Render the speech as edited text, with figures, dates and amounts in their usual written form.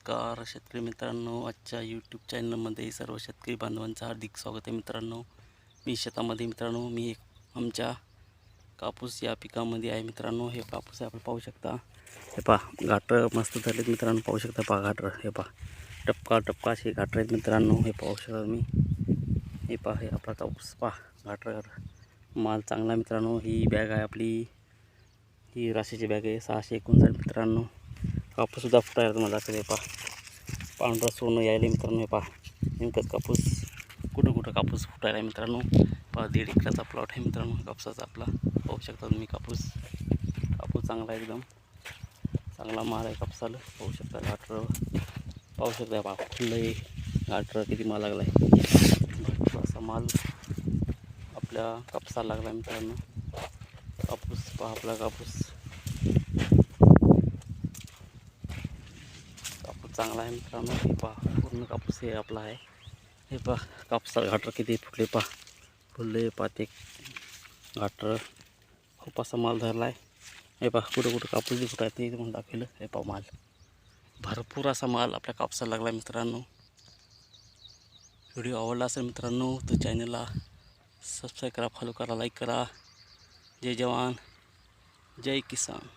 नमस्कार शेतकरी मित्रांनो, आजच्या यूट्यूब चॅनलमध्ये सर्व शेतकरी बांधवांचं हार्दिक स्वागत आहे. मित्रांनो, मी शेतामध्ये मित्रांनो आमच्या कापूस या पिकामध्ये आहे. मित्रांनो, हे कापूस आपण पाहू शकता. हे पहा, घाटं मस्त झालेत मित्रांनो, पाहू शकता. पहा घाटं, हे पहा, टपका टपका असे घाटं आहेत मित्रांनो. हे पाहू शकता मी. हे पहा, हे आपला कापूस पहा, घाटं माल चांगला मित्रांनो. ही बॅग आहे आपली, ही राशीची बॅग आहे 659 मित्रांनो. कापूससुद्धा फुटायला तुम्हाला दाखवते. हे पहा, पांढरं सोनं यायला मित्रांनो. हे पहा, नेमकंच कापूस कुठं कापूस फुटायला आहे मित्रांनो. पहा, 1.5 एकराचा प्लॉट आहे मित्रांनो कापसाचा आपला. पाहू शकता तुम्ही. कापूस चांगला आहे, एकदम चांगला माल आहे कापसाला. पाहू शकता. घाटरं पाहू शकता. पहा, फुललं घाटरं किती माल लागला आहे. भरपूर असा माल आपल्या कापसाला लागला आहे मित्रांनो. कापूस पहा, आपला कापूस चांगला आहे मित्रांनो. हे पहा, पूर्ण कापूस हे आपला आहे. हे पहा, कापसाला घाटर किती फुटले पहा, फुलले पाते घाटर. खूप असा माल धरला आहे. हे पहा, कुठं कापूस बी फुटायचं ते म्हणून दाखवलं. हे पहा, माल भरपूर असा माल आपल्या कापसाला लागला मित्रांनो. व्हिडिओ आवडला असेल मित्रांनो तर चॅनलला सबस्क्राईब करा, फॉलो करा, लाईक करा. जय जवान जय किसान.